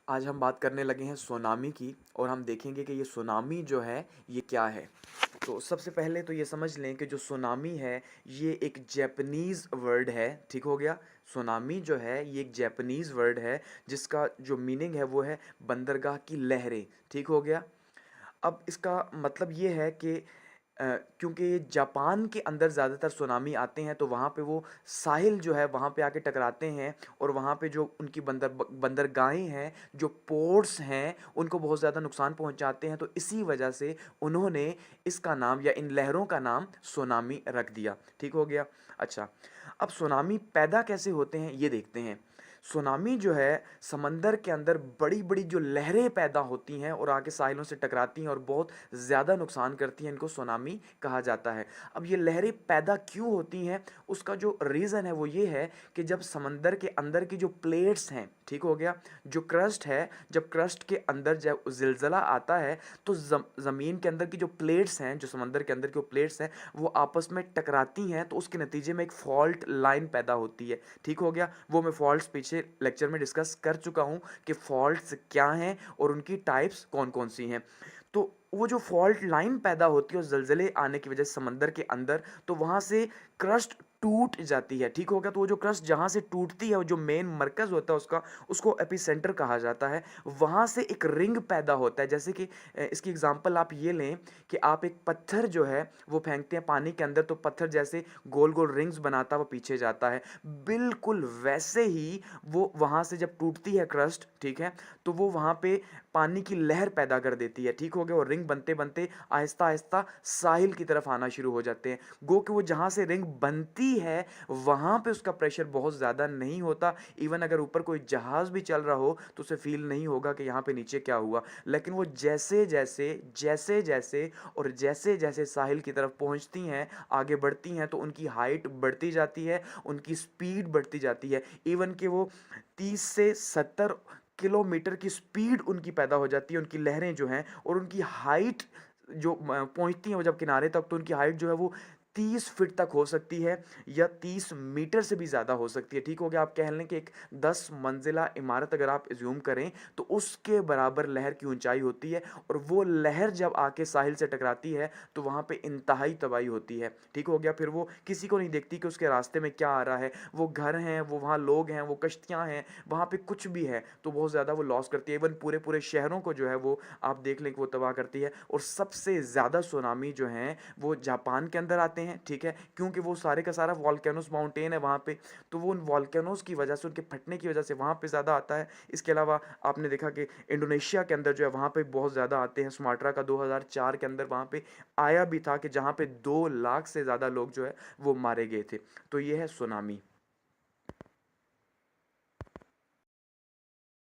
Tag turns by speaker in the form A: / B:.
A: आज हम बात करने लगे हैं सुनामी की और हम देखेंगे कि ये सुनामी जो है ये क्या है। तो सबसे पहले तो ये समझ लें कि जो सुनामी है ये एक जैपनीज़ वर्ड है, ठीक हो गया? सुनामी जो है ये एक जैपनीज़ वर्ड है जिसका जो मीनिंग है वो है बंदरगाह की लहरें, ठीक हो गया? अब इसका मतलब ये है कि क्योंकि जापान के अंदर ज़्यादातर सुनामी आते हैं तो वहाँ पे वो साहिल जो है वहाँ पे आके टकराते हैं और वहाँ पे जो उनकी बंदरगाहें हैं, जो पोर्ट्स हैं, उनको बहुत ज़्यादा नुकसान पहुँचाते हैं। तो इसी वजह से उन्होंने इसका नाम या इन लहरों का नाम सुनामी रख दिया, ठीक हो गया? अच्छा, अब सुनामी पैदा कैसे होते हैं ये देखते हैं। सुनामी जो है समंदर के अंदर बड़ी-बड़ी जो लहरें पैदा होती हैं और आके साहिलों से टकराती हैं और बहुत ज़्यादा नुकसान करती हैं, इनको सुनामी कहा जाता है। अब ये लहरें पैदा क्यों होती हैं? उसका जो रीज़न है वो ये है कि जब समंदर के अंदर की जो प्लेट्स हैं, ठीक हो गया? जो क्रस्ट है, जब क्रस्ट के अंदर जब ज़िलज़ला आता है तो ज़मीन के अंदर की जो प्लेट्स हैं, जो समंदर के अंदर की जो प्लेट्स हैं, वो आपस में टकराती हैं तो उसके नतीजे में एक फ़ॉल्ट लाइन पैदा होती है, ठीक हो गया? वो मैं फ़ॉल्ट्स पीछे लेक्चर में डिस्कस कर चुका हूँ कि फ़ॉल्ट्स क्या हैं और उनकी टाइप्स कौन-कौन सी हैं। तो वो जो फ़ॉल्ट लाइन पैदा होती है उस ज़लज़ले आने की वजह से समंदर के अंदर, तो वहाँ से क्रस्ट टूट जाती है, ठीक हो गया? तो वो जो क्रस्ट जहाँ से टूटती है, वो जो मेन मरकज़ होता है उसका, उसको एपिसेंटर कहा जाता है। वहाँ से एक रिंग पैदा होता है, जैसे कि इसकी एग्ज़ाम्पल आप ये लें कि आप एक पत्थर जो है वो फेंकते हैं पानी के अंदर तो पत्थर जैसे गोल-गोल रिंग्स बनाता है वो पीछे जाता है। बिल्कुल वैसे ही वो वहाँ से जब टूटती है क्रस्ट, ठीक है? तो वो वहाँ पे पानी की लहर पैदा कर देती है, ठीक हो गया? और रिंग बनते-बनते आहिस्ता-आहिस्ता साहिल की तरफ आना शुरू हो जाते हैं। गो कि वो जहाँ से रिंग बनती है, वहाँ पे उसका प्रेशर बहुत ज़्यादा नहीं होता। इवन अगर ऊपर कोई जहाज़ भी चल रहा हो, तो उसे फ़ील नहीं होगा कि यहाँ पे नीचे क्या हुआ। लेकिन वो जैसे-जैसे और जैसे-जैसे साहिल की तरफ पहुँचती हैं, आगे बढ़ती हैं, तो उनकी हाइट बढ़ती जाती है, उनकी स्पीड बढ़ती जाती है। इवन कि वो 30 से 70 किलोमीटर की स्पीड उनकी पैदा हो जाती है, उनकी लहरें जो हैं और उनकी हाइट जो पहुँचती हैं वो जब किनारे तक तो उनकी हाइट जो है वो 30 फीट तक हो सकती है या 30 मीटर से भी ज़्यादा हो सकती है, ठीक हो गया? आप कह लें कि एक 10 मंजिला इमारत अगर आप अज़्यूम करें, तो उसके बराबर लहर की ऊँचाई होती है और वो लहर जब आके साहिल से टकराती है, तो वहाँ पे इंतहाई तबाही होती है, ठीक हो गया? फिर वो किसी को नहीं देखती कि उसके रास्ते में क्या आ रहा है, वो घर हैं, वो वहाँ लोग हैं, वो कश्तियाँ हैं, वहाँ पे कुछ भी है, तो बहुत ज़्यादा वो लॉस करती है। इवन पूरे-पूरे शहरों को जो है वो आप देख लें कि वो तबाह करती है और सबसे ज़्यादा सुनामी जो हैं, वो जापान के अंदर आते हैं, ठीक है? क्योंकि वो सारे का सारा वोल्केनोस माउंटेन है वहाँ पे, तो वो उन वोल्केनोस की वजह से, उनके फटने की वजह से वहाँ पे ज़्यादा आता है। इसके अलावा आपने देखा कि इंडोनेशिया के अंदर जो है वहाँ पे बहुत ज़्यादा आते हैं। सुमात्रा का 2004 के अंदर वहाँ पे आया भी था कि जहाँ पे 2 लाख से ज़्यादा लोग जो है वो मारे गए थे। तो ये है सुनामी।